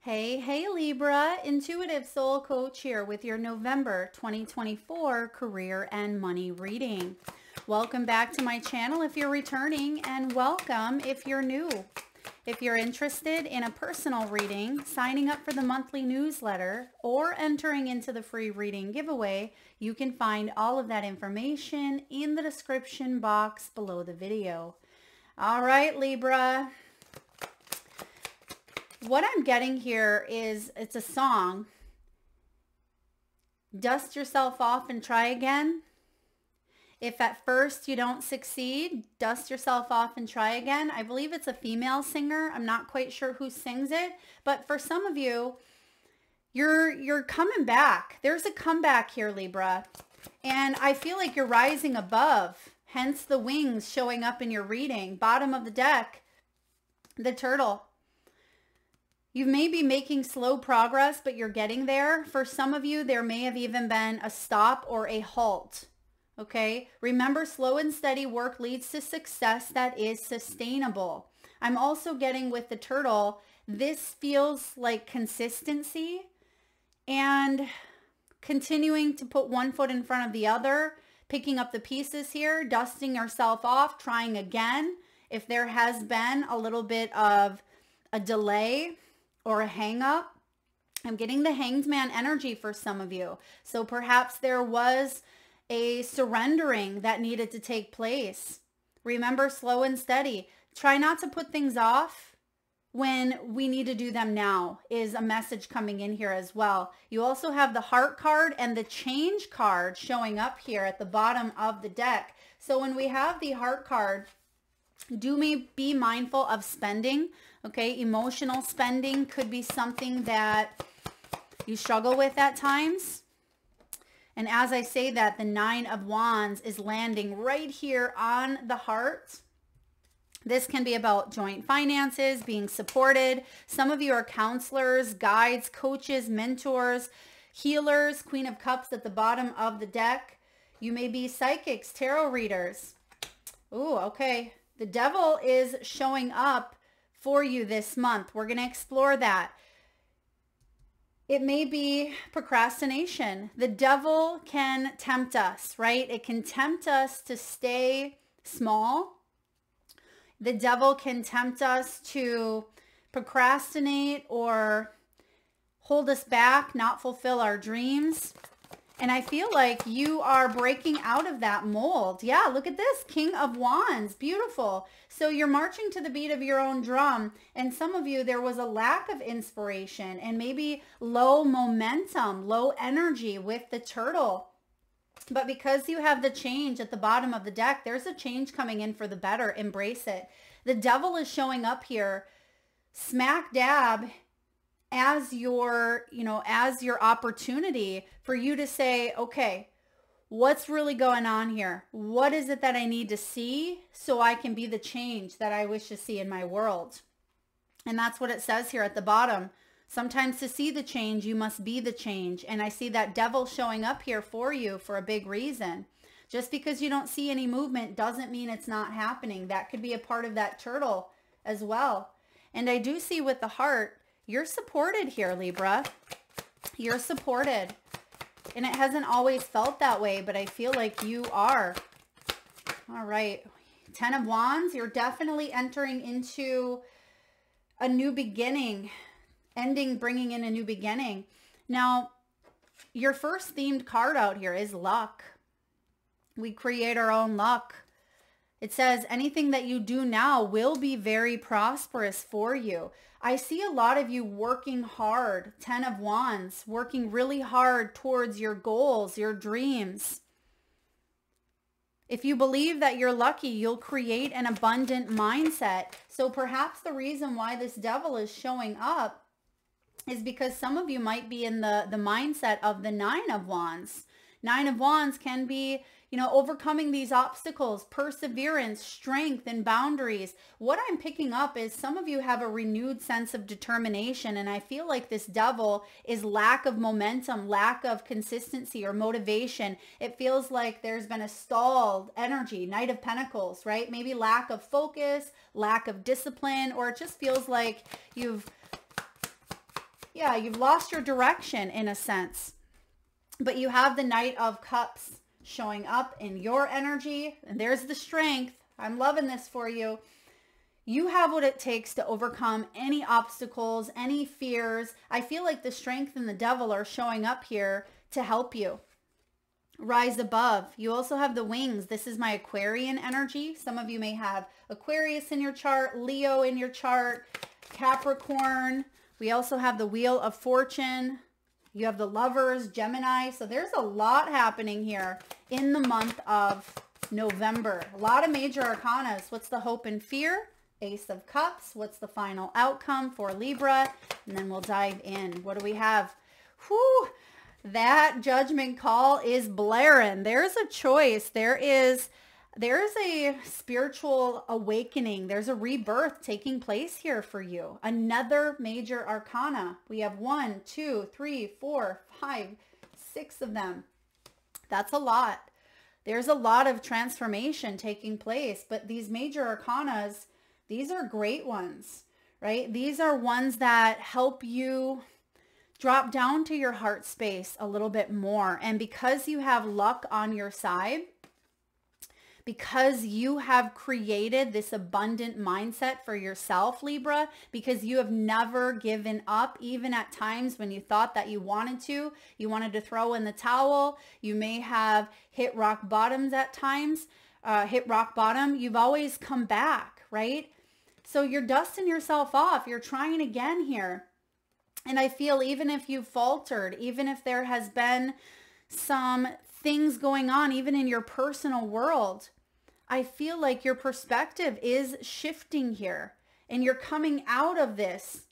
Hey Libra, Intuitive Soul Coach here with your November 2024 career and money reading. Welcome back to my channel if you're returning, and welcome if you're new. If you're interested in a personal reading, signing up for the monthly newsletter, or entering into the free reading giveaway, you can find all of that information in the description box below the video. All right, Libra. What I'm getting here is, it's a song. Dust yourself off and try again. If at first you don't succeed, dust yourself off and try again. I believe it's a female singer. I'm not quite sure who sings it, but for some of you, you're coming back. There's a comeback here, Libra. And I feel like you're rising above, hence the wings showing up in your reading. Bottom of the deck, the turtle. You may be making slow progress, but you're getting there. For some of you, there may have even been a stop or a halt. Okay? Remember, slow and steady work leads to success that is sustainable. I'm also getting with the turtle, this feels like consistency and continuing to put one foot in front of the other, picking up the pieces here, dusting yourself off, trying again. If there has been a little bit of a delay or a hang up, I'm getting the Hanged Man energy for some of you. So perhaps there was a surrendering that needed to take place. Remember, slow and steady. Try not to put things off when we need to do them now, is a message coming in here as well. You also have the Heart card and the Change card showing up here at the bottom of the deck. So when we have the Heart card, be mindful of spending. Okay, emotional spending could be something that you struggle with at times. And as I say that, the Nine of Wands is landing right here on the heart. This can be about joint finances, being supported. Some of you are counselors, guides, coaches, mentors, healers. Queen of Cups at the bottom of the deck. You may be psychics, tarot readers. Ooh, okay. The Devil is showing up for you this month. We're going to explore that. It may be procrastination. The devil can tempt us, right? It can tempt us to stay small. The devil can tempt us to procrastinate or hold us back, not fulfill our dreams. And I feel like you are breaking out of that mold. Yeah, look at this. King of Wands. Beautiful. So you're marching to the beat of your own drum. And some of you, there was a lack of inspiration and maybe low momentum, low energy with the turtle. But because you have the change at the bottom of the deck, there's a change coming in for the better. Embrace it. The devil is showing up here smack dab as your, as your opportunity for you to say, okay, what's really going on here? What is it that I need to see so I can be the change that I wish to see in my world? And that's what it says here at the bottom. Sometimes to see the change, you must be the change. And I see that devil showing up here for you for a big reason. Just because you don't see any movement doesn't mean it's not happening. That could be a part of that turtle as well. And I do see with the heart, you're supported here, Libra. You're supported. And it hasn't always felt that way, but I feel like you are. All right. 10 of Wands, you're definitely entering into a new beginning. Bringing in a new beginning. Now, your first themed card out here is luck. We create our own luck. It says anything that you do now will be very prosperous for you. I see a lot of you working hard, 10 of Wands, working really hard towards your goals, your dreams. If you believe that you're lucky, you'll create an abundant mindset. So perhaps the reason why this devil is showing up is because some of you might be in the mindset of the Nine of Wands. Nine of Wands can be, overcoming these obstacles, perseverance, strength, and boundaries. What I'm picking up is some of you have a renewed sense of determination, and I feel like this devil is lack of momentum, lack of consistency or motivation. It feels like there's been a stalled energy, Knight of Pentacles, right? Maybe lack of focus, lack of discipline, or it just feels like you've Yeah, you've lost your direction in a sense. But you have the Knight of Cups showing up in your energy. And there's the strength. I'm loving this for you. You have what it takes to overcome any obstacles, any fears. I feel like the strength and the devil are showing up here to help you rise above. You also have the wings. This is my Aquarian energy. Some of you may have Aquarius in your chart, Leo in your chart, Capricorn. We also have the Wheel of Fortune. You have the Lovers, Gemini. So there's a lot happening here in the month of November. A lot of major arcanas. What's the hope and fear? Ace of Cups. What's the final outcome for Libra? And then we'll dive in. What do we have? Whew. That judgment call is blaring. There's a choice. There's a spiritual awakening. There's a rebirth taking place here for you. Another major arcana. We have 1, 2, 3, 4, 5, 6 of them. That's a lot. There's a lot of transformation taking place, but these major arcanas, these are great ones, right? These are ones that help you drop down to your heart space a little bit more. And because you have luck on your side, because you have created this abundant mindset for yourself, Libra, because you have never given up, even at times when you thought that you wanted to throw in the towel. You may have hit rock bottoms at times, you've always come back, right? So you're dusting yourself off. You're trying again here. And I feel even if you faltered, even if there has been some things going on, even in your personal world, I feel like your perspective is shifting here and you're coming out of this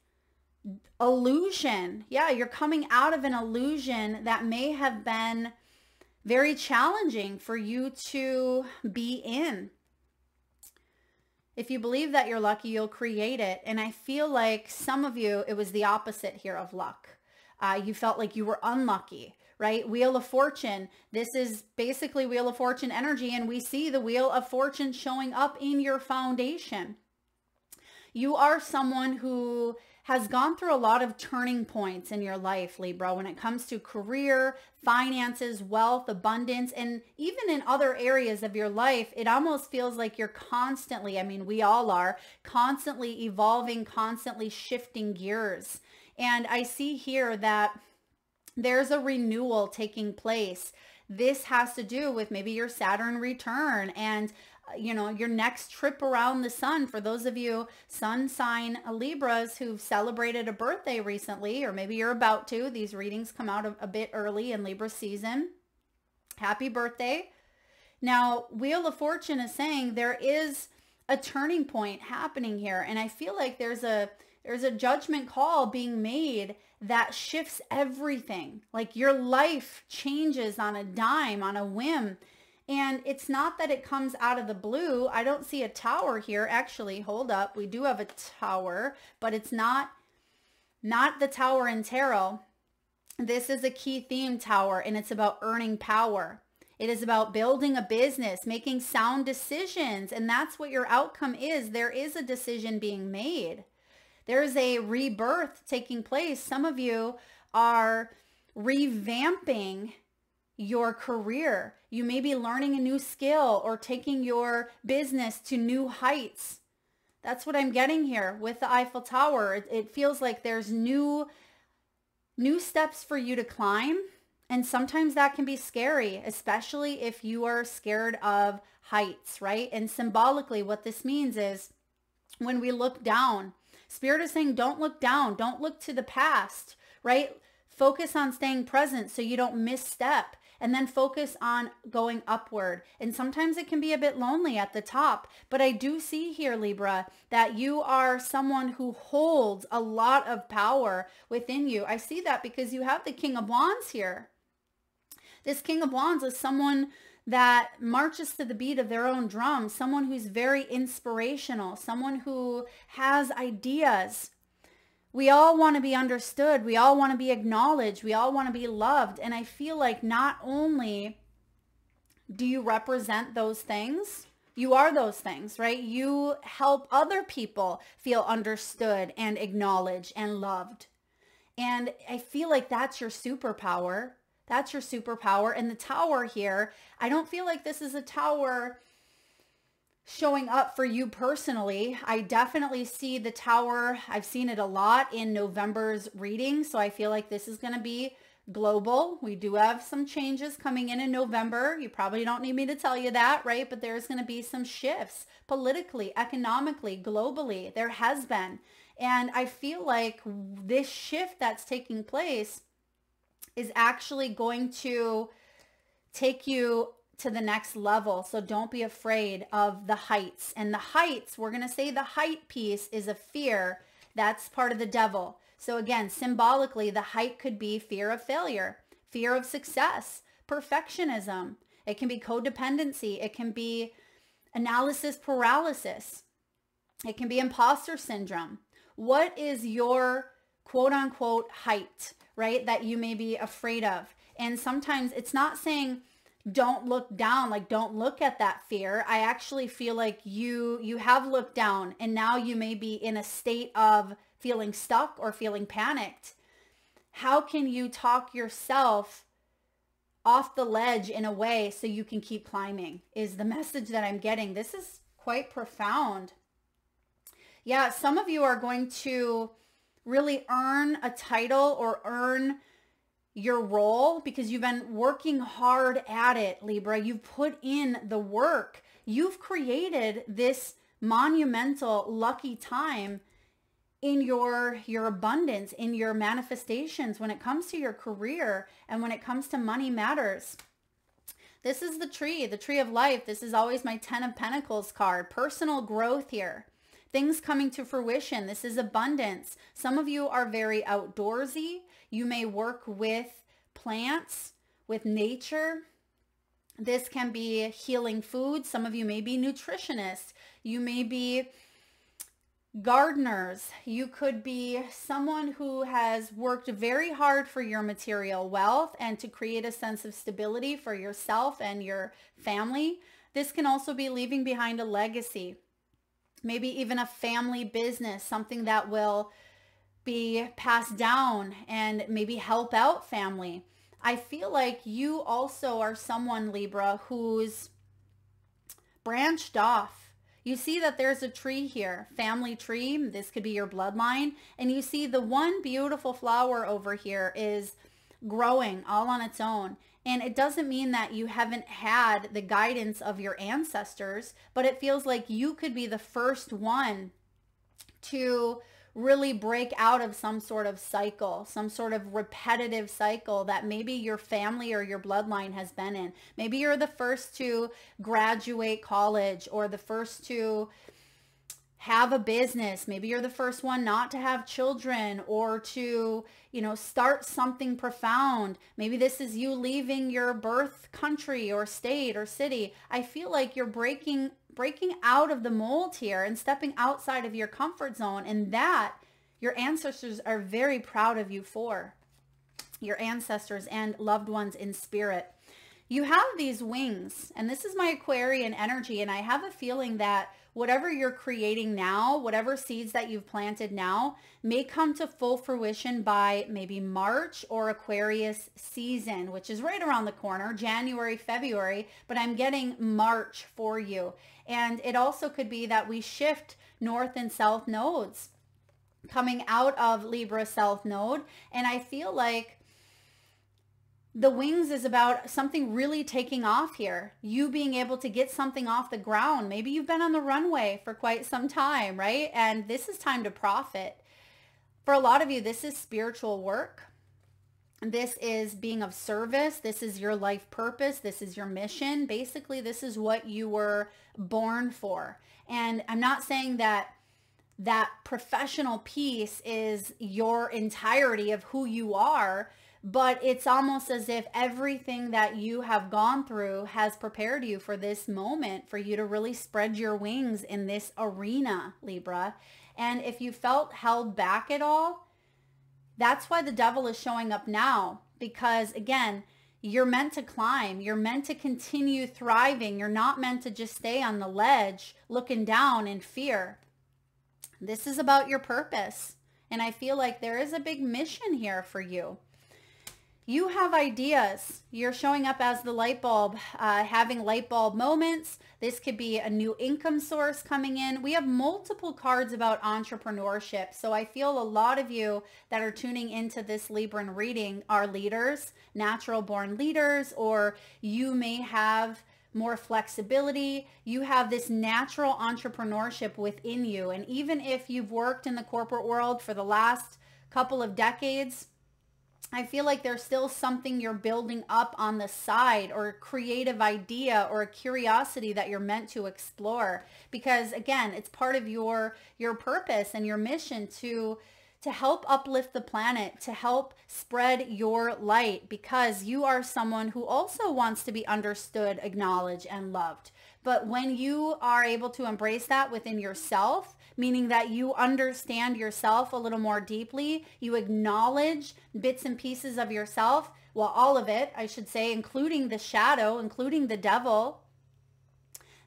illusion. Yeah, you're coming out of an illusion that may have been very challenging for you to be in. If you believe that you're lucky, you'll create it. And I feel like some of you, it was the opposite here of luck. You felt like you were unlucky, right? Wheel of Fortune. This is basically Wheel of Fortune energy. And we see the Wheel of Fortune showing up in your foundation. You are someone who has gone through a lot of turning points in your life, Libra, when it comes to career, finances, wealth, abundance, and even in other areas of your life, it almost feels like you're constantly, I mean, we all are, constantly evolving, constantly shifting gears. And I see here that there's a renewal taking place. This has to do with maybe your Saturn return and your next trip around the sun. For those of you sun sign Libras who've celebrated a birthday recently, or maybe you're about to, these readings come out a bit early in Libra season. Happy birthday. Now, Wheel of Fortune is saying there is a turning point happening here. And I feel like there's a judgment call being made that shifts everything. Like your life changes on a dime, on a whim. And it's not that it comes out of the blue. I don't see a tower here. Actually, hold up. We do have a tower, but it's not the tower in tarot. This is a key theme tower, and it's about earning power. It is about building a business, making sound decisions, and that's what your outcome is. There is a decision being made. There's a rebirth taking place. Some of you are revamping your career. You may be learning a new skill or taking your business to new heights. That's what I'm getting here with the Eiffel Tower. It feels like there's new steps for you to climb. And sometimes that can be scary, especially if you are scared of heights, right? And symbolically, what this means is when we look down, Spirit is saying, don't look down. Don't look to the past, right? Focus on staying present so you don't misstep. And then focus on going upward. And sometimes it can be a bit lonely at the top. But I do see here, Libra, that you are someone who holds a lot of power within you. I see that because you have the King of Wands here. This King of Wands is someone that marches to the beat of their own drum, someone who's very inspirational, someone who has ideas. We all want to be understood. We all want to be acknowledged. We all want to be loved. And I feel like not only do you represent those things, you are those things, right? You help other people feel understood and acknowledged and loved. And I feel like that's your superpower. That's your superpower. And the tower here, I don't feel like this is a tower showing up for you personally. I definitely see the tower. I've seen it a lot in November's reading. So I feel like this is going to be global. We do have some changes coming in November. You probably don't need me to tell you that, right? But there's going to be some shifts politically, economically, globally. There has been. And I feel like this shift that's taking place is actually going to take you to the next level. So don't be afraid of the heights. And the heights, we're going to say the height piece is a fear. That's part of the devil. So again, symbolically, the height could be fear of failure, fear of success, perfectionism. It can be codependency. It can be analysis paralysis. It can be imposter syndrome. What is your quote unquote height, right? That you may be afraid of. And sometimes it's not saying don't look down, like don't look at that fear. I actually feel like you have looked down and now you may be in a state of feeling stuck or feeling panicked. How can you talk yourself off the ledge in a way so you can keep climbing is the message that I'm getting. This is quite profound. Yeah, some of you are going to really earn a title or earn your role because you've been working hard at it, Libra. You've put in the work. You've created this monumental lucky time in your abundance, in your manifestations when it comes to your career and when it comes to money matters. This is the tree of life. This is always my 10 of Pentacles card. Personal growth here. Things coming to fruition. This is abundance. Some of you are very outdoorsy. You may work with plants, with nature. This can be healing food. Some of you may be nutritionists. You may be gardeners. You could be someone who has worked very hard for your material wealth and to create a sense of stability for yourself and your family. This can also be leaving behind a legacy. Maybe even a family business, something that will be passed down and maybe help out family. I feel like you also are someone, Libra, who's branched off. You see that there's a tree here, family tree. This could be your bloodline. And you see the one beautiful flower over here is growing all on its own. And it doesn't mean that you haven't had the guidance of your ancestors, but it feels like you could be the first one to really break out of some sort of cycle, some sort of repetitive cycle that maybe your family or your bloodline has been in. Maybe you're the first to graduate college or the first to have a business. Maybe you're the first one not to have children or to, start something profound. Maybe this is you leaving your birth country or state or city. I feel like you're breaking out of the mold here and stepping outside of your comfort zone, and that your ancestors are very proud of you for. Your ancestors and loved ones in spirit. You have these wings, and this is my Aquarian energy, and I have a feeling that whatever you're creating now, whatever seeds that you've planted now, may come to full fruition by maybe March or Aquarius season, which is right around the corner, January, February, but I'm getting March for you. And it also could be that we shift north and south nodes coming out of Libra South node. And I feel like the wings is about something really taking off here. You being able to get something off the ground. Maybe you've been on the runway for quite some time, right? And this is time to profit. For a lot of you, this is spiritual work. This is being of service. This is your life purpose. This is your mission. Basically, this is what you were born for. And I'm not saying that professional piece is your entirety of who you are, but it's almost as if everything that you have gone through has prepared you for this moment, for you to really spread your wings in this arena, Libra. And if you felt held back at all, that's why the devil is showing up now. Because again, you're meant to climb. You're meant to continue thriving. You're not meant to just stay on the ledge looking down in fear. This is about your purpose. And I feel like there is a big mission here for you. You have ideas. You're showing up as the light bulb, having light bulb moments. This could be a new income source coming in. We have multiple cards about entrepreneurship. So I feel a lot of you that are tuning into this Libran reading are leaders, natural born leaders, or you may have more flexibility. You have this natural entrepreneurship within you. And even if you've worked in the corporate world for the last couple of decades, I feel like there's still something you're building up on the side, or a creative idea or a curiosity that you're meant to explore. Because again, it's part of your purpose and your mission to help uplift the planet, to help spread your light, because you are someone who also wants to be understood, acknowledged, and loved. But when you are able to embrace that within yourself, meaning that you understand yourself a little more deeply, you acknowledge bits and pieces of yourself, well, all of it, I should say, including the shadow, including the devil,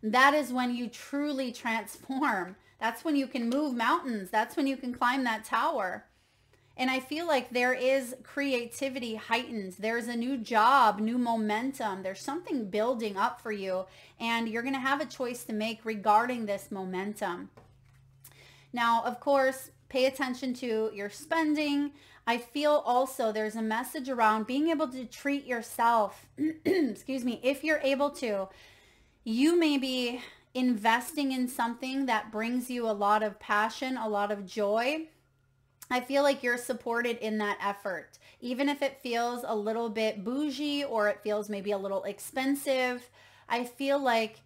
that is when you truly transform. That's when you can move mountains. That's when you can climb that tower. And I feel like there is creativity heightened. There's a new job, new momentum. There's something building up for you, and you're going to have a choice to make regarding this momentum. Now, of course, pay attention to your spending. I feel also there's a message around being able to treat yourself, excuse me, if you're able to. You may be investing in something that brings you a lot of passion, a lot of joy. I feel like you're supported in that effort, even if it feels a little bit bougie or it feels maybe a little expensive. I feel like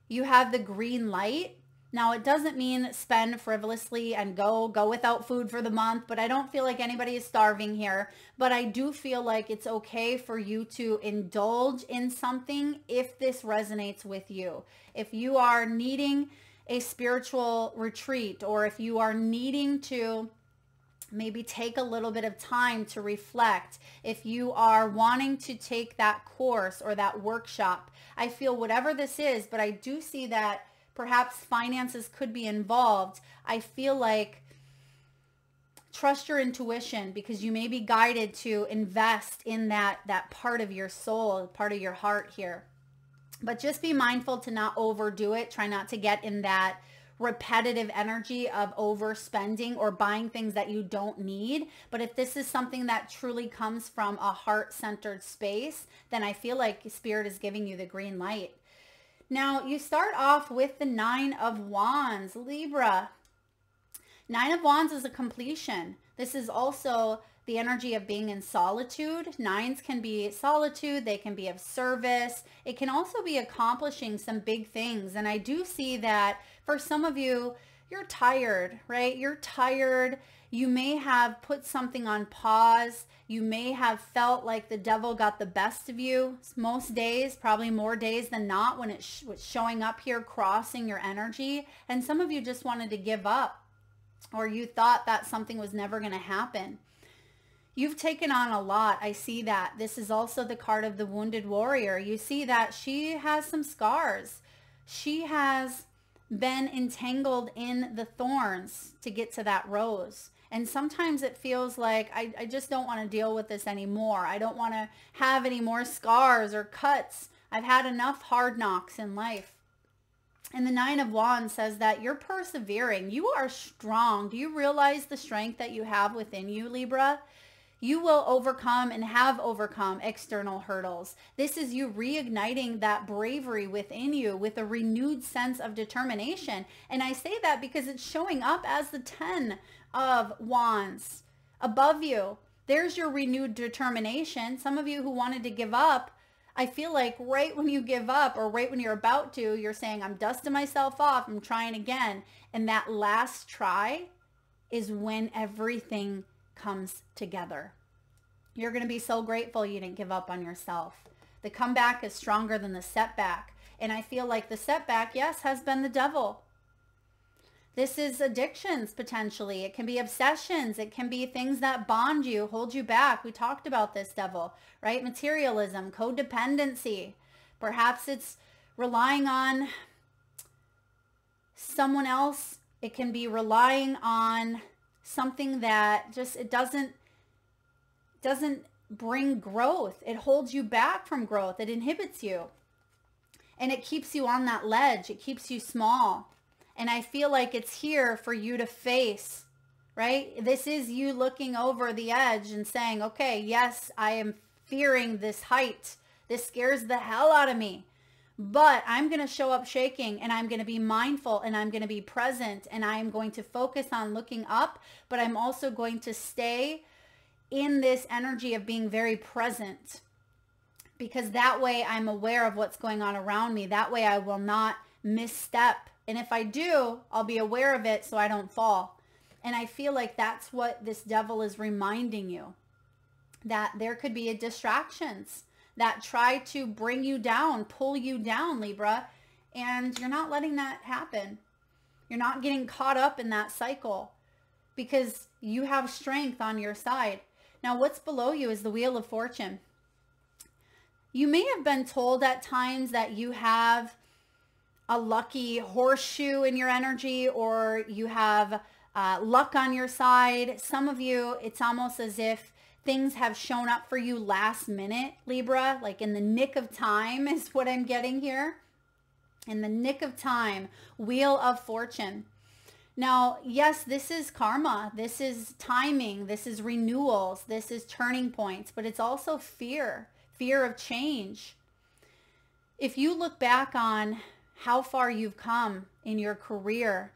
you have the green light. Now, it doesn't mean spend frivolously and go without food for the month, but I don't feel like anybody is starving here. But I do feel like it's okay for you to indulge in something if this resonates with you. If you are needing a spiritual retreat, or if you are needing to maybe take a little bit of time to reflect, if you are wanting to take that course or that workshop, I feel whatever this is, but I do see that perhaps finances could be involved. I feel like trust your intuition, because you may be guided to invest in that part of your soul, part of your heart here. But just be mindful to not overdo it. Try not to get in that repetitive energy of overspending or buying things that you don't need. But if this is something that truly comes from a heart-centered space, then I feel like Spirit is giving you the green light. Now, you start off with the 9 of Wands, Libra. 9 of Wands is a completion. This is also the energy of being in solitude. 9s can be solitude. They can be of service. It can also be accomplishing some big things. And I do see that for some of you, you're tired, right? You're tired. You may have put something on pause. You may have felt like the devil got the best of you. Most days, probably more days than not, when it was showing up here, crossing your energy. And some of you just wanted to give up, or you thought that something was never going to happen. You've taken on a lot. I see that. This is also the card of the wounded warrior. You see that she has some scars. She has been entangled in the thorns to get to that rose. And sometimes it feels like, I just don't want to deal with this anymore. I don't want to have any more scars or cuts. I've had enough hard knocks in life. And the 9 of Wands says that you're persevering. You are strong. Do you realize the strength that you have within you, Libra? You will overcome and have overcome external hurdles. This is you reigniting that bravery within you with a renewed sense of determination. And I say that because it's showing up as the 10 of Wands above you. There's your renewed determination. Some of you who wanted to give up, I feel like right when you give up, or right when you're about to, you're saying, I'm dusting myself off, I'm trying again. And that last try is when everything comes together. You're going to be so grateful you didn't give up on yourself. The comeback is stronger than the setback. And I feel like the setback, yes, has been the devil. This is addictions, potentially. It can be obsessions. It can be things that bond you, hold you back. We talked about this, devil, right? Materialism, codependency. Perhaps it's relying on someone else. It can be relying on something that just, it doesn't bring growth. It holds you back from growth. It inhibits you. And it keeps you on that ledge. It keeps you small. And I feel like it's here for you to face, right? This is you looking over the edge and saying, okay, yes, I am fearing this height. This scares the hell out of me. But I'm going to show up shaking, and I'm going to be mindful, and I'm going to be present, and I am going to focus on looking up, but I'm also going to stay in this energy of being very present, because that way I'm aware of what's going on around me. That way I will not misstep. And if I do, I'll be aware of it so I don't fall. And I feel like that's what this devil is reminding you, that there could be distractions that try to bring you down, pull you down, Libra, and you're not letting that happen. You're not getting caught up in that cycle because you have strength on your side. Now, what's below you is the Wheel of Fortune. You may have been told at times that you have a lucky horseshoe in your energy, or you have luck on your side. Some of you, it's almost as if things have shown up for you last minute, Libra, like in the nick of time is what I'm getting here. In the nick of time, Wheel of Fortune. Now, yes, this is karma. This is timing. This is renewals. This is turning points, but it's also fear of change. If you look back on how far you've come in your career,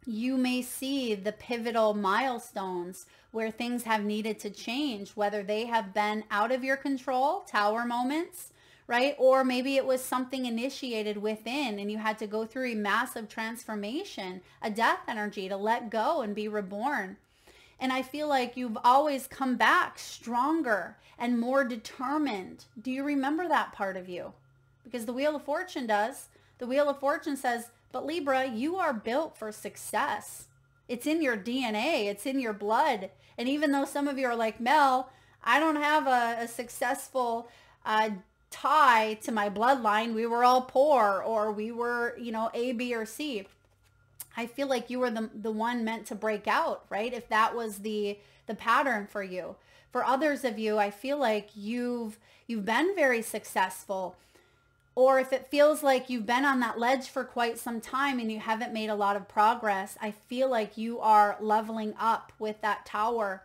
you may see the pivotal milestones where things have needed to change, whether they have been out of your control, tower moments, right? Or maybe it was something initiated within and you had to go through a massive transformation, a death energy to let go and be reborn. And I feel like you've always come back stronger and more determined. Do you remember that part of you? Because the Wheel of Fortune does. The Wheel of Fortune says, but Libra, you are built for success. It's in your DNA. It's in your blood. And even though some of you are like, Mel, I don't have a successful tie to my bloodline. We were all poor, or we were, A, B, or C. I feel like you were the one meant to break out, right? If that was the pattern for you. For others of you, I feel like you've been very successful. Or if it feels like you've been on that ledge for quite some time and you haven't made a lot of progress, I feel like you are leveling up with that tower.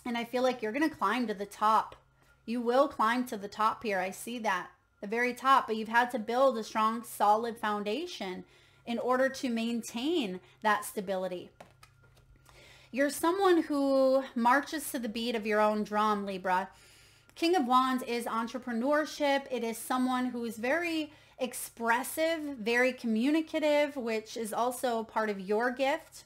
And I feel like you're going to climb to the top. You will climb to the top here. I see that, the very top. But you've had to build a strong, solid foundation in order to maintain that stability. You're someone who marches to the beat of your own drum, Libra. King of Wands is entrepreneurship. It is someone who is very expressive, very communicative, which is also part of your gift.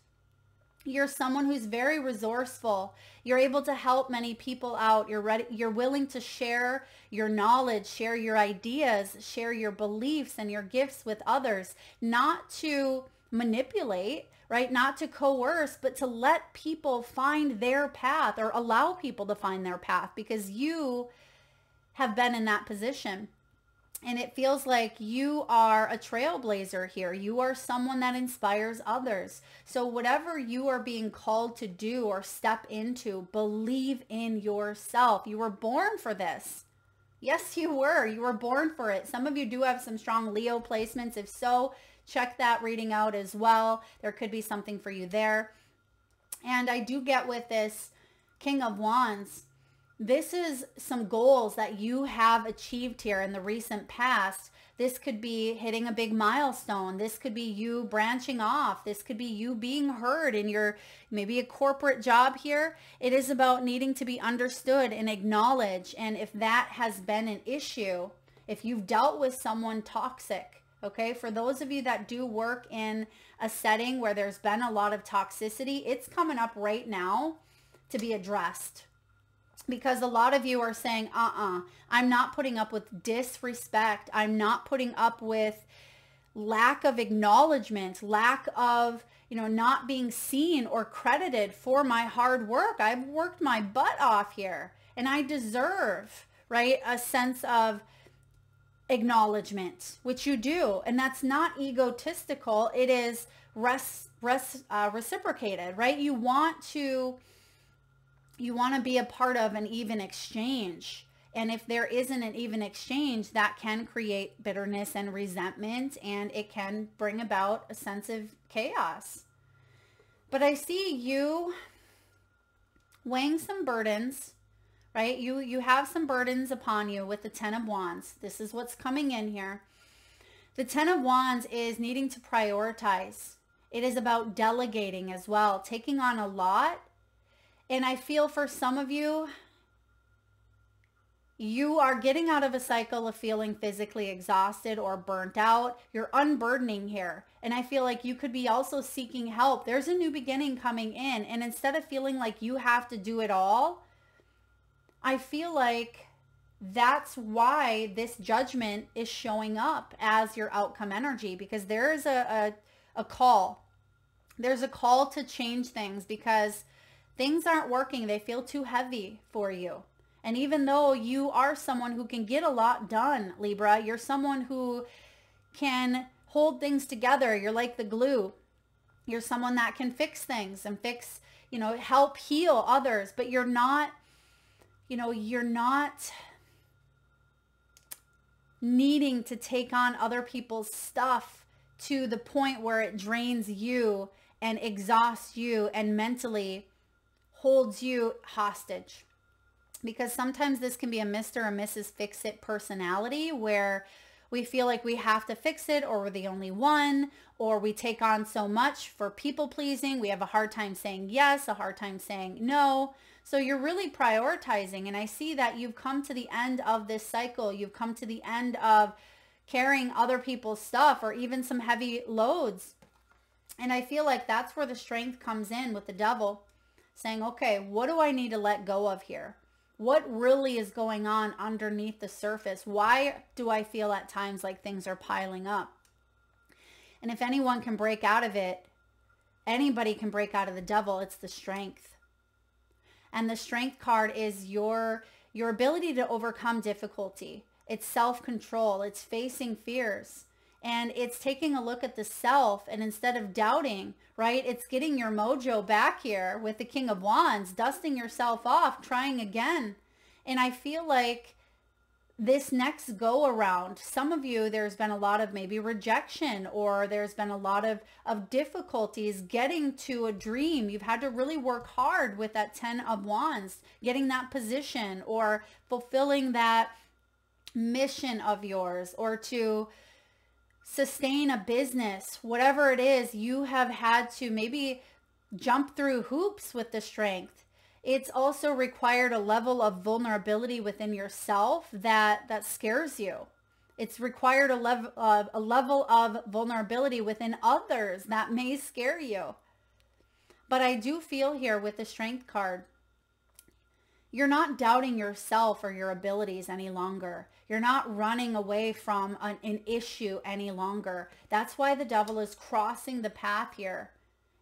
You're someone who's very resourceful. You're able to help many people out. You're ready. You're willing to share your knowledge, share your ideas, share your beliefs and your gifts with others, not to manipulate, right? Not to coerce, but to let people find their path, or allow people to find their path, because you have been in that position. And it feels like you are a trailblazer here. You are someone that inspires others. So whatever you are being called to do or step into, believe in yourself. You were born for this. Yes, you were. You were born for it. Some of you do have some strong Leo placements. If so, check that reading out as well. There could be something for you there. And I do get with this King of Wands, this is some goals that you have achieved here in the recent past. This could be hitting a big milestone. This could be you branching off. This could be you being heard in your, maybe a corporate job here. It is about needing to be understood and acknowledged. And if that has been an issue, if you've dealt with someone toxic, okay, for those of you that do work in a setting where there's been a lot of toxicity, it's coming up right now to be addressed. Because a lot of you are saying, I'm not putting up with disrespect. I'm not putting up with lack of acknowledgement, lack of, not being seen or credited for my hard work. I've worked my butt off here and I deserve, right, a sense of acknowledgement, which you do. And that's not egotistical. It is reciprocated, right? You want to be a part of an even exchange. And if there isn't an even exchange, that can create bitterness and resentment, and it can bring about a sense of chaos. But I see you weighing some burdens, right? You have some burdens upon you with the Ten of Wands. This is what's coming in here. The Ten of Wands is needing to prioritize. It is about delegating as well, taking on a lot. And I feel for some of you, you are getting out of a cycle of feeling physically exhausted or burnt out. You're unburdening here. And I feel like you could be also seeking help. There's a new beginning coming in. And instead of feeling like you have to do it all, I feel like that's why this Judgment is showing up as your outcome energy, because there is a call. There's a call to change things because things aren't working. They feel too heavy for you. And even though you are someone who can get a lot done, Libra, you're someone who can hold things together. You're like the glue. You're someone that can fix things and fix, help heal others. But you're not needing to take on other people's stuff to the point where it drains you and exhausts you and mentally holds you hostage. Because sometimes this can be a Mr. or Mrs. Fix-It personality where we feel like we have to fix it, or we're the only one, or we take on so much for people pleasing. We have a hard time saying yes, a hard time saying no. So you're really prioritizing. And I see that you've come to the end of this cycle. You've come to the end of carrying other people's stuff or even some heavy loads. And I feel like that's where the strength comes in with the Devil, saying, okay, what do I need to let go of here? What really is going on underneath the surface? Why do I feel at times like things are piling up? And if anyone can break out of it, anybody can break out of the Devil, it's the Strength. And the Strength card is your ability to overcome difficulty. It's self-control. It's facing fears. And it's taking a look at the self, and instead of doubting, right, it's getting your mojo back here with the King of Wands, dusting yourself off, trying again. And I feel like this next go around, some of you, there's been a lot of maybe rejection, or there's been a lot of difficulties getting to a dream. You've had to really work hard with that Ten of Wands, getting that position or fulfilling that mission of yours, or to sustain a business, whatever it is, you have had to maybe jump through hoops with the Strength. It's also required a level of vulnerability within yourself that scares you. It's required a level of vulnerability within others that may scare you. But I do feel here with the Strength card, you're not doubting yourself or your abilities any longer. You're not running away from an issue any longer. That's why the Devil is crossing the path here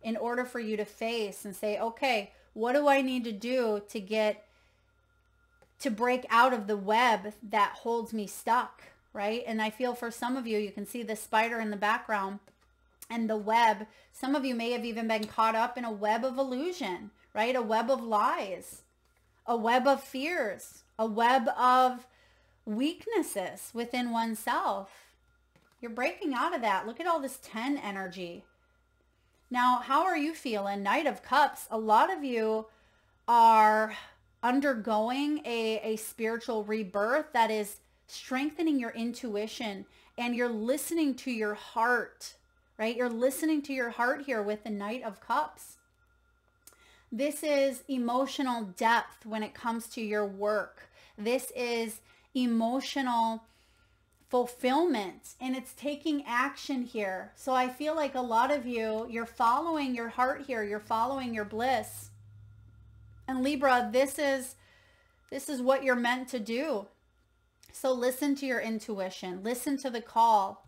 in order for you to face and say, okay, what do I need to do to break out of the web that holds me stuck, right? And I feel for some of you, you can see the spider in the background and the web. Some of you may have even been caught up in a web of illusion, right? A web of lies, a web of fears, a web of weaknesses within oneself. You're breaking out of that. Look at all this 10 energy. Now, how are you feeling? Knight of Cups. A lot of you are undergoing a spiritual rebirth that is strengthening your intuition, and you're listening to your heart, right? You're listening to your heart here with the Knight of Cups. This is emotional depth when it comes to your work. This is emotional fulfillment, and it's taking action here. So I feel like a lot of you, you're following your heart here. You're following your bliss. And Libra, this is what you're meant to do. So listen to your intuition. Listen to the call.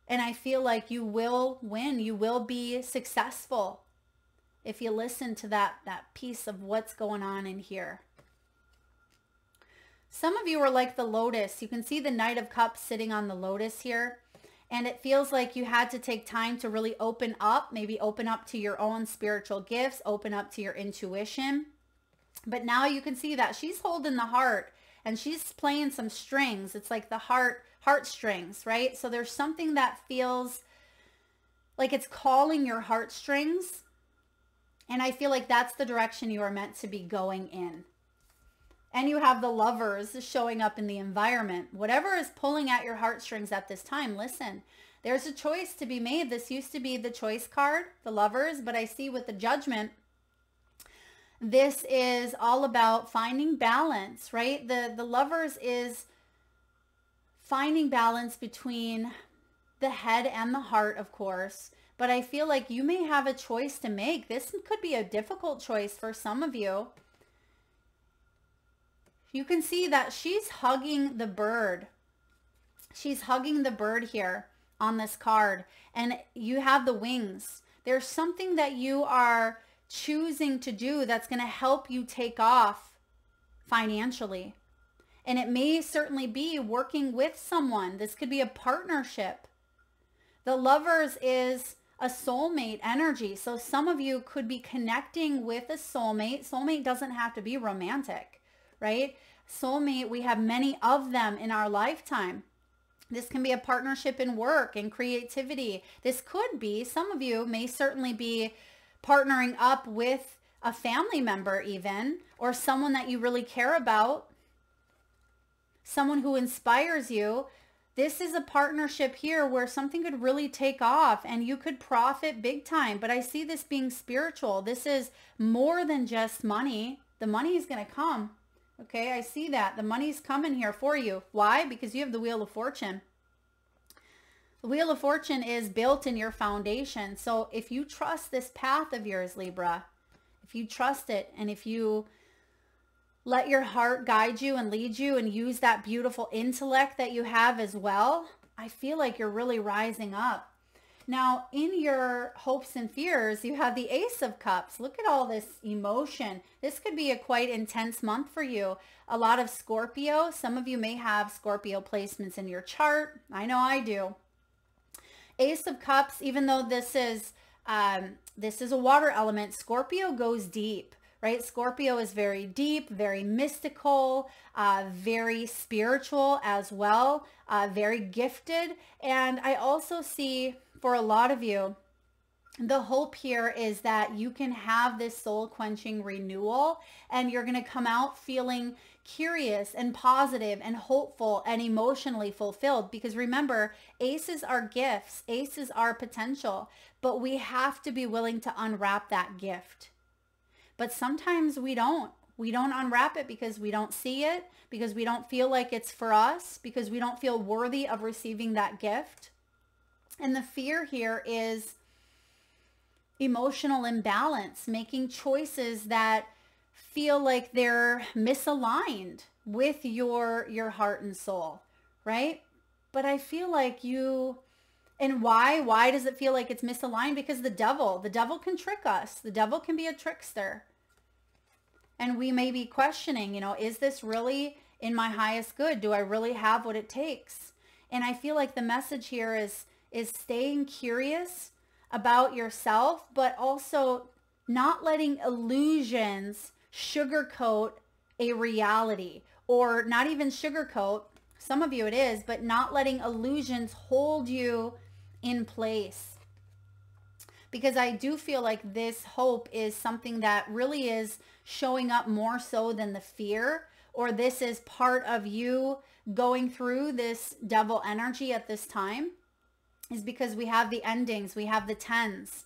And I feel like you will win. You will be successful if you listen to that piece of what's going on in here. Some of you are like the lotus. You can see the Knight of Cups sitting on the lotus here. And it feels like you had to take time to really open up, maybe open up to your own spiritual gifts, open up to your intuition. But now you can see that she's holding the heart and she's playing some strings. It's like the heartstrings, right? So there's something that feels like it's calling your heartstrings. And I feel like that's the direction you are meant to be going in. And you have the Lovers showing up in the environment. Whatever is pulling at your heartstrings at this time, listen, there's a choice to be made. This used to be the choice card, the Lovers, but I see with the Judgment, this is all about finding balance, right? The Lovers is finding balance between the head and the heart, of course. But I feel like you may have a choice to make. This could be a difficult choice for some of you. You can see that she's hugging the bird. She's hugging the bird here on this card. And you have the wings. There's something that you are choosing to do that's going to help you take off financially. And it may certainly be working with someone. This could be a partnership. The Lovers is a soulmate energy. So some of you could be connecting with a soulmate. Soulmate doesn't have to be romantic, right? Soulmate, we have many of them in our lifetime. This can be a partnership in work and creativity. This could be, some of you may certainly be partnering up with a family member even, or someone that you really care about, someone who inspires you. This is a partnership here where something could really take off and you could profit big time. But I see this being spiritual. This is more than just money. The money is going to come. Okay, I see that. The money's coming here for you. Why? Because you have the Wheel of Fortune. The Wheel of Fortune is built in your foundation. So if you trust this path of yours, Libra, if you trust it and if you let your heart guide you and lead you and use that beautiful intellect that you have as well, I feel like you're really rising up. Now, in your hopes and fears, you have the Ace of Cups. Look at all this emotion. This could be a quite intense month for you. A lot of Scorpio. Some of you may have Scorpio placements in your chart. I know I do. Ace of Cups, even though this is a water element, Scorpio goes deep. Right? Scorpio is very deep, very mystical, very spiritual as well, very gifted. And I also see for a lot of you, the hope here is that you can have this soul quenching renewal and you're going to come out feeling curious and positive and hopeful and emotionally fulfilled. Because remember, aces are gifts, aces are potential, but we have to be willing to unwrap that gift. But sometimes we don't. We don't unwrap it because we don't see it, because we don't feel like it's for us, because we don't feel worthy of receiving that gift. And the fear here is emotional imbalance, making choices that feel like they're misaligned with your heart and soul, right? But I feel like you... And why does it feel like it's misaligned? Because the devil can trick us. The devil can be a trickster. And we may be questioning, is this really in my highest good? Do I really have what it takes? And I feel like the message here is staying curious about yourself, but also not letting illusions sugarcoat a reality, or not even sugarcoat. Some of you it is, but not letting illusions hold you in place. Because I do feel like this hope is something that really is showing up more so than the fear, or this is part of you going through this devil energy at this time, is because we have the endings, we have the tens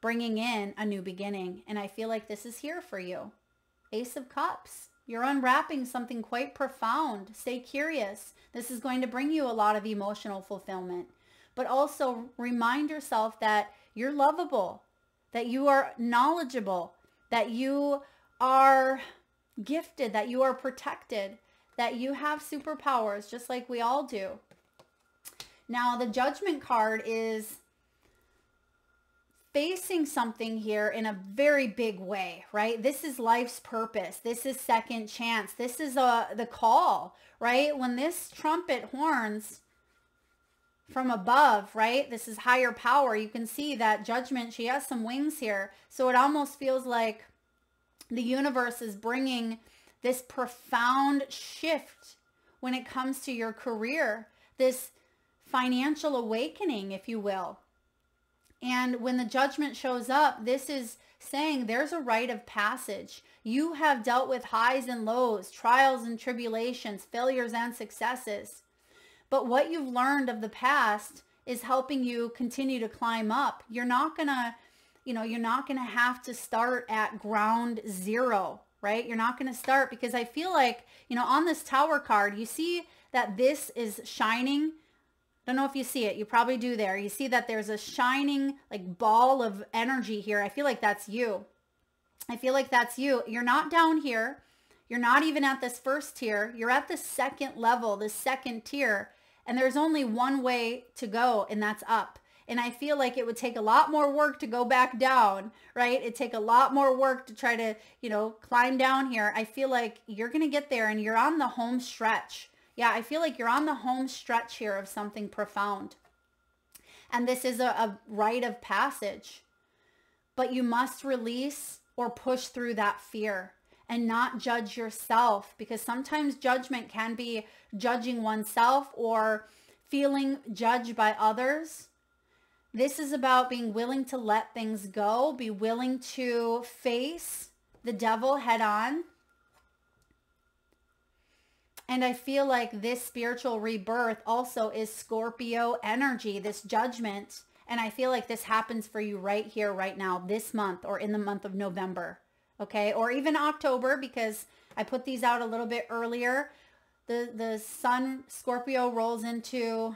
bringing in a new beginning. And I feel like this is here for you. Ace of Cups. You're unwrapping something quite profound. Stay curious. This is going to bring you a lot of emotional fulfillment. But also remind yourself that you're lovable, that you are knowledgeable, that you are gifted, that you are protected, that you have superpowers just like we all do. Now, the Judgment card is facing something here in a very big way, right? This is life's purpose. This is second chance. This is the call, right? When this trumpet horns, from above, right? This is higher power. You can see that Judgment, she has some wings here. So it almost feels like the universe is bringing this profound shift when it comes to your career, this financial awakening, if you will. And when the Judgment shows up, this is saying there's a rite of passage. You have dealt with highs and lows, trials and tribulations, failures and successes. But what you've learned of the past is helping you continue to climb up. You're not going to, you're not going to have to start at ground zero, right? You're not going to start, because I feel like, on this Tower card, you see that this is shining. I don't know if you see it. You probably do there. You see that there's a shining like ball of energy here. I feel like that's you. I feel like that's you. You're not down here. You're not even at this first tier. You're at the second level, the second tier. And there's only one way to go, and that's up. And I feel like it would take a lot more work to go back down, right? It'd take a lot more work to try to, climb down here. I feel like you're going to get there, and you're on the home stretch. Yeah, I feel like you're on the home stretch here of something profound. And this is a rite of passage. But you must release or push through that fear and not judge yourself, because sometimes judgment can be judging oneself or feeling judged by others. This is about being willing to let things go, be willing to face the devil head on. And I feel like this spiritual rebirth also is Scorpio energy, this Judgment. And I feel like this happens for you right here, right now, this month, or in the month of November. Okay. Or even October, because I put these out a little bit earlier. The sun, Scorpio, rolls into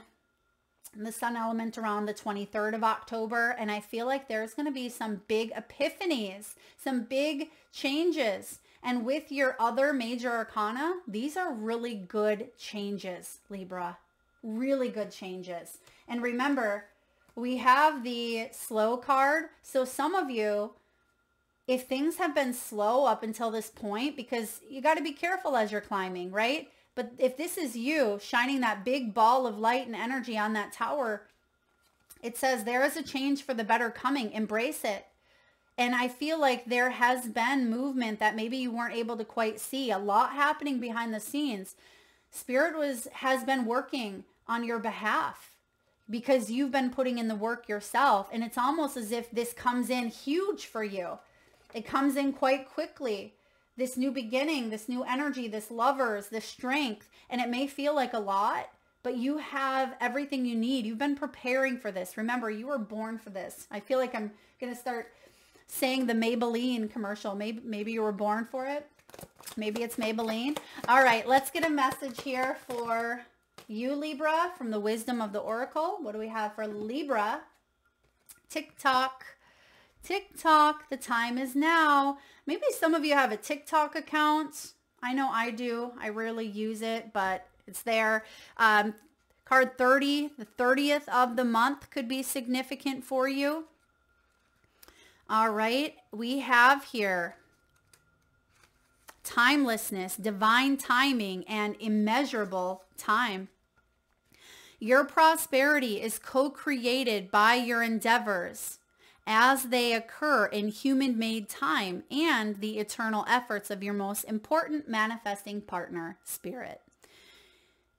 the sun element around the 23rd of October. And I feel like there's going to be some big epiphanies, some big changes. And with your other major arcana, these are really good changes, Libra. Really good changes. And remember, we have the slow card. So some of you, if things have been slow up until this point, because you got to be careful as you're climbing, right? But if this is you shining that big ball of light and energy on that tower, it says there is a change for the better coming. Embrace it. And I feel like there has been movement that maybe you weren't able to quite see. A lot happening behind the scenes. Spirit has been working on your behalf because you've been putting in the work yourself. And it's almost as if this comes in huge for you. It comes in quite quickly. This new beginning, this new energy, this lovers, this strength. And it may feel like a lot, but you have everything you need. You've been preparing for this. Remember, you were born for this. I feel like I'm going to start saying the Maybelline commercial. Maybe you were born for it. Maybe it's Maybelline. All right, let's get a message here for you, Libra, from the wisdom of the Oracle. What do we have for Libra? TikTok. TikTok, the time is now. Maybe some of you have a TikTok account. I know I do. I rarely use it, but it's there. Card 30, the 30th of the month could be significant for you. All right, we have here timelessness, divine timing, and immeasurable time. Your prosperity is co-created by your endeavors as they occur in human-made time and the eternal efforts of your most important manifesting partner, Spirit.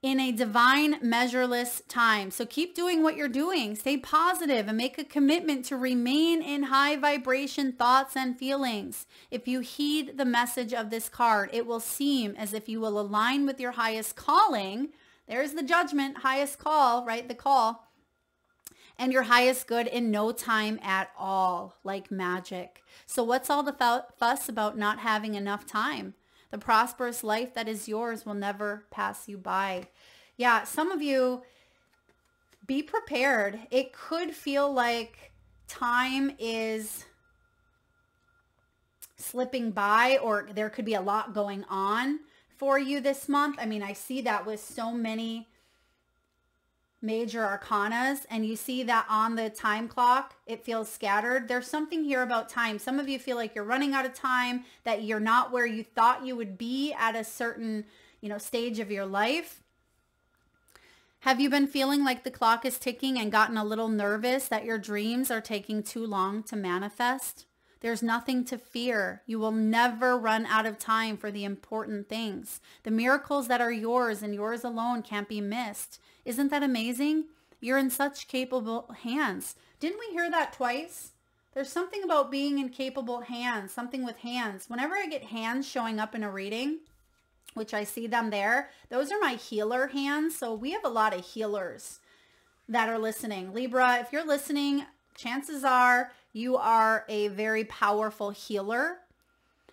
In a divine, measureless time. So keep doing what you're doing. Stay positive and make a commitment to remain in high vibration thoughts and feelings. If you heed the message of this card, it will seem as if you will align with your highest calling. There's the Judgment, highest call, right? The call. And your highest good in no time at all, like magic. So what's all the fuss about not having enough time? The prosperous life that is yours will never pass you by. Yeah, some of you, be prepared. It could feel like time is slipping by, or there could be a lot going on for you this month. I mean, I see that with so many major arcanas, and you see that on the time clock, it feels scattered. There's something here about time. Some of you feel like you're running out of time, that you're not where you thought you would be at a certain, stage of your life. Have you been feeling like the clock is ticking and gotten a little nervous that your dreams are taking too long to manifest? There's nothing to fear. You will never run out of time for the important things. The miracles that are yours and yours alone can't be missed. Isn't that amazing? You're in such capable hands. Didn't we hear that twice? There's something about being in capable hands, something with hands. Whenever I get hands showing up in a reading, which I see them there, those are my healer hands. So we have a lot of healers that are listening. Libra, if you're listening, chances are you are a very powerful healer.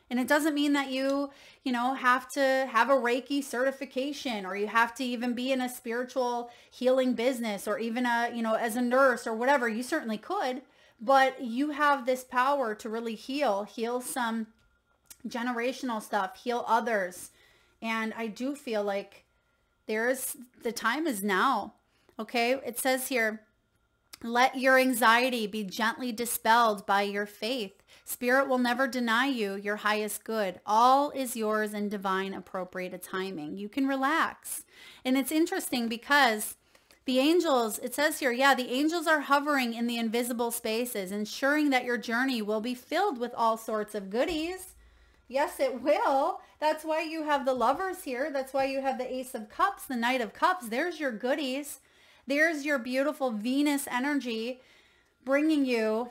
And it doesn't mean that you have to have a Reiki certification, or you have to even be in a spiritual healing business, or even as a nurse or whatever. You certainly could, but you have this power to really heal some generational stuff, heal others. And I do feel like the time is now. Okay. It says here, let your anxiety be gently dispelled by your faith. Spirit will never deny you your highest good. All is yours in divine appropriate timing. You can relax. And it's interesting because the angels, it says here, the angels are hovering in the invisible spaces, ensuring that your journey will be filled with all sorts of goodies. Yes, it will. That's why you have the Lovers here. That's why you have the Ace of Cups, the Knight of Cups. There's your goodies. There's your beautiful Venus energy bringing you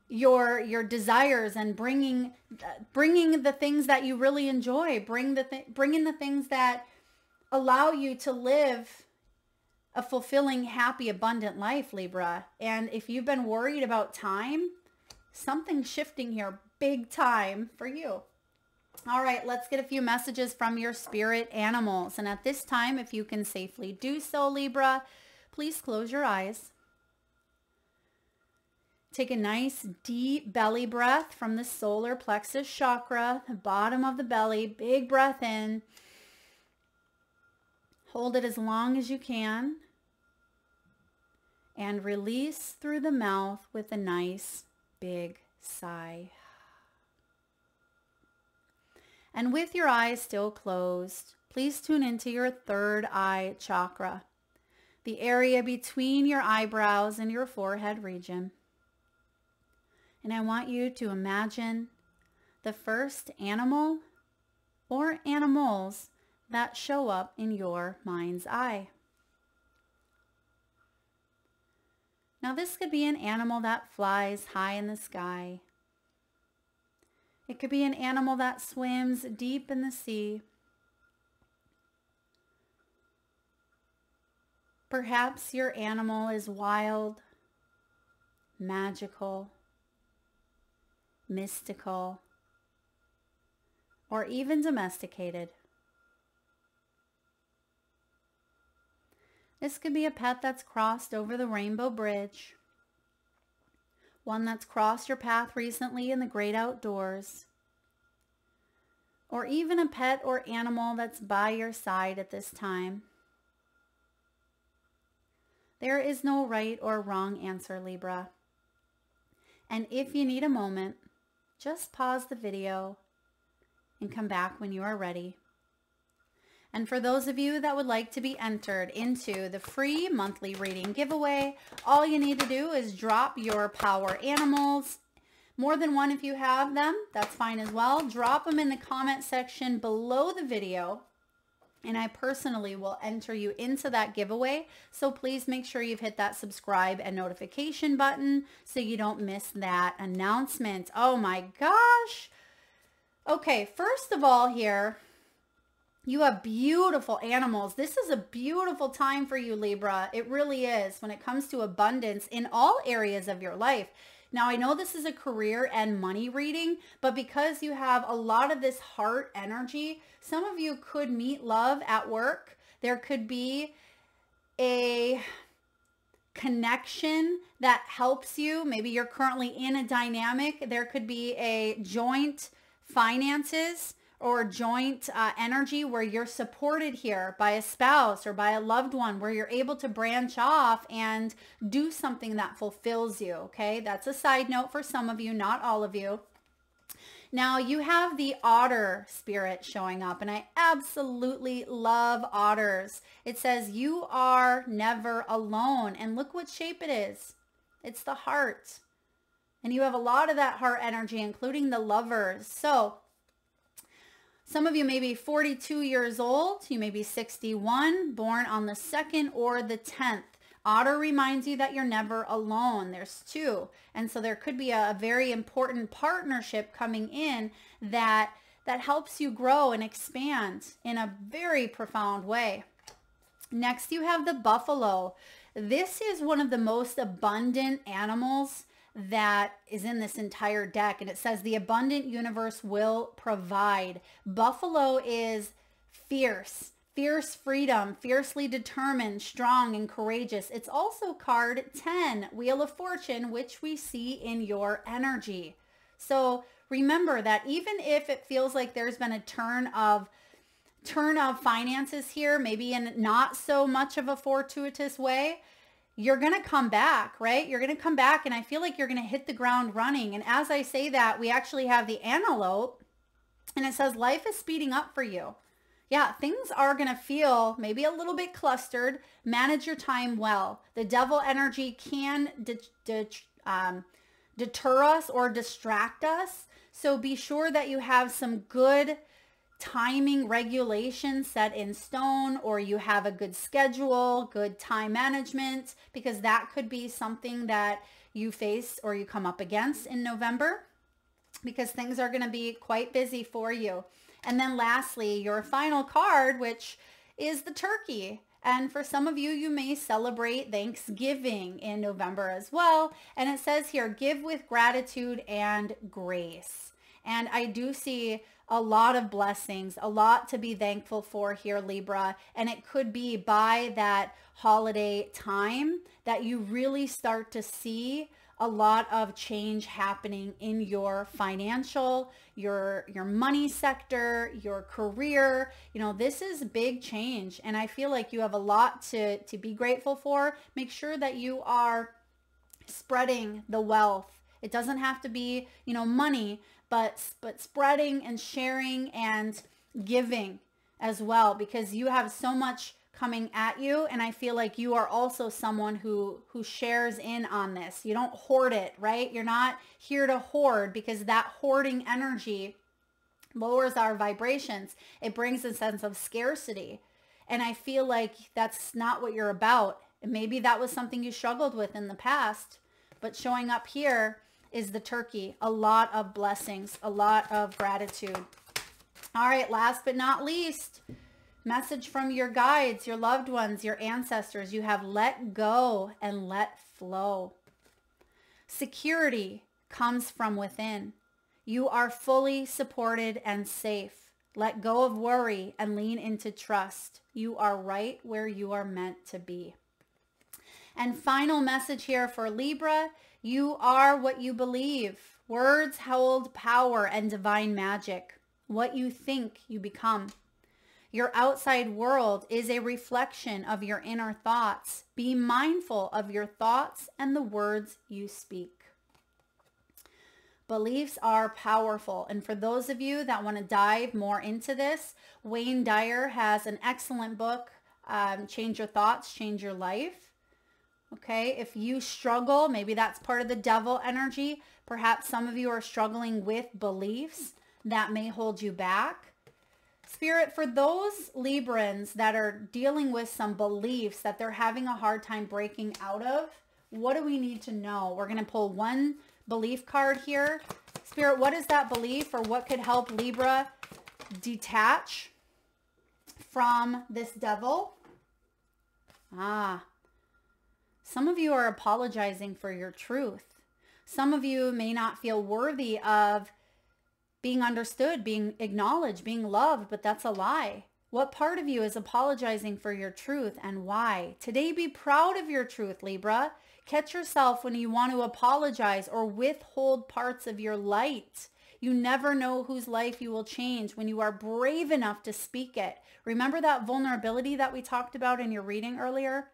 your desires and bringing the things that you really enjoy. Bringing the things that allow you to live a fulfilling, happy, abundant life, Libra. And if you've been worried about time, something's shifting here big time for you. All right, let's get a few messages from your spirit animals. And at this time, if you can safely do so, Libra, please close your eyes. Take a nice deep belly breath from the solar plexus chakra, the bottom of the belly. Big breath in. Hold it as long as you can. And release through the mouth with a nice big sigh. And with your eyes still closed, please tune into your third eye chakra, the area between your eyebrows and your forehead region. And I want you to imagine the first animal or animals that show up in your mind's eye. Now this could be an animal that flies high in the sky. It could be an animal that swims deep in the sea. Perhaps your animal is wild, magical, mystical, or even domesticated. This could be a pet that's crossed over the rainbow bridge, one that's crossed your path recently in the great outdoors, or even a pet or animal that's by your side at this time. There is no right or wrong answer, Libra. And if you need a moment, just pause the video and come back when you are ready. And for those of you that would like to be entered into the free monthly reading giveaway, all you need to do is drop your power animals, more than one if you have them, that's fine as well. Drop them in the comment section below the video, and I personally will enter you into that giveaway. So please make sure you've hit that subscribe and notification button so you don't miss that announcement. Oh my gosh. Okay, first of all here, you have beautiful animals. This is a beautiful time for you, Libra. It really is when it comes to abundance in all areas of your life. Now, I know this is a career and money reading, but because you have a lot of this heart energy, some of you could meet love at work. There could be a connection that helps you. Maybe you're currently in a dynamic. There could be a joint finances or joint energy where you're supported here by a spouse or by a loved one, where you're able to branch off and do something that fulfills you, okay? That's a side note for some of you, not all of you. Now you have the otter spirit showing up, and I absolutely love otters. It says you are never alone, and look what shape it is. It's the heart. And you have a lot of that heart energy, including the lovers. So some of you may be 42 years old. You may be 61, born on the 2nd or the 10th. Otter reminds you that you're never alone. There's 2. And so there could be a very important partnership coming in that helps you grow and expand in a very profound way. Next, you have the buffalo. This is one of the most abundant animals that is in this entire deck. And it says the abundant universe will provide. Buffalo is fierce freedom, fiercely determined, strong, and courageous. It's also card 10, Wheel of Fortune, which we see in your energy. So remember that even if it feels like there's been a turn of finances here, maybe in not so much of a fortuitous way, you're going to come back, right? You're going to come back, and I feel like you're going to hit the ground running. And as I say that, we actually have the antelope, and it says life is speeding up for you. Yeah, things are going to feel maybe a little bit clustered. Manage your time well. The devil energy can deter us or distract us. So be sure that you have some good timing regulations set in stone, or you have a good schedule, good time management, because that could be something that you face or you come up against in November, because things are going to be quite busy for you. And then lastly, your final card, which is the turkey. And for some of you, you may celebrate Thanksgiving in November as well. And it says here, give with gratitude and grace. And I do see a lot of blessings, a lot to be thankful for here, Libra. And it could be by that holiday time that you really start to see a lot of change happening in your financial, your money sector, your career. You know, this is big change, and I feel like you have a lot to be grateful for. Make sure that you are spreading the wealth. It doesn't have to be, you know, money, but spreading and sharing and giving as well, because you have so much coming at you, and I feel like you are also someone who shares in on this. You don't hoard it, right? You're not here to hoard, because that hoarding energy lowers our vibrations. It brings a sense of scarcity, and I feel like that's not what you're about. And maybe that was something you struggled with in the past, but showing up here is the turkey. A lot of blessings, a lot of gratitude. All right, last but not least, message from your guides, your loved ones, your ancestors. You have let go and let flow. Security comes from within. You are fully supported and safe. Let go of worry and lean into trust. You are right where you are meant to be. And final message here for Libra, you are what you believe. Words hold power and divine magic. What you think, you become. Your outside world is a reflection of your inner thoughts. Be mindful of your thoughts and the words you speak. Beliefs are powerful. And for those of you that want to dive more into this, Wayne Dyer has an excellent book, Change Your Thoughts, Change Your Life. Okay, if you struggle, maybe that's part of the devil energy. Perhaps some of you are struggling with beliefs that may hold you back. Spirit, for those Librans that are dealing with some beliefs that they're having a hard time breaking out of, what do we need to know? We're going to pull one belief card here. Spirit, what is that belief, or what could help Libra detach from this devil? Some of you are apologizing for your truth. Some of you may not feel worthy of being understood, being acknowledged, being loved, but that's a lie. What part of you is apologizing for your truth, and why? Today, be proud of your truth, Libra. Catch yourself when you want to apologize or withhold parts of your light. You never know whose life you will change when you are brave enough to speak it. Remember that vulnerability that we talked about in your reading earlier?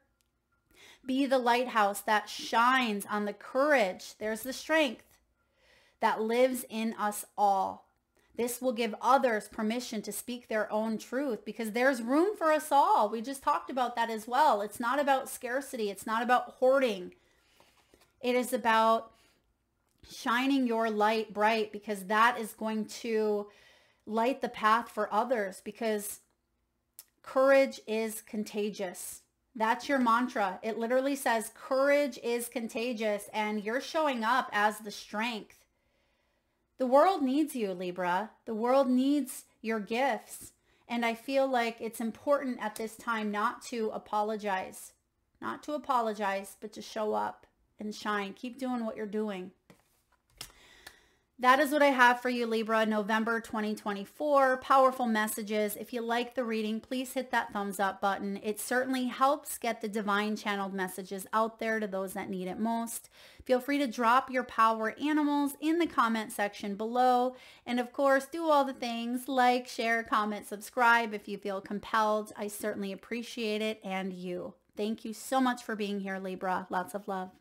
Be the lighthouse that shines on the courage. There's the strength that lives in us all. This will give others permission to speak their own truth because there's room for us all. We just talked about that as well. It's not about scarcity. It's not about hoarding. It is about shining your light bright, because that is going to light the path for others, because courage is contagious. That's your mantra. It literally says courage is contagious, and you're showing up as the strength. The world needs you, Libra. The world needs your gifts. And I feel like it's important at this time not to apologize. Not to apologize, but to show up and shine. Keep doing what you're doing. That is what I have for you, Libra, November 2024. Powerful messages. If you like the reading, please hit that thumbs up button. It certainly helps get the divine channeled messages out there to those that need it most. Feel free to drop your power animals in the comment section below. And of course, do all the things like, share, comment, subscribe if you feel compelled. I certainly appreciate it, and you. Thank you so much for being here, Libra. Lots of love.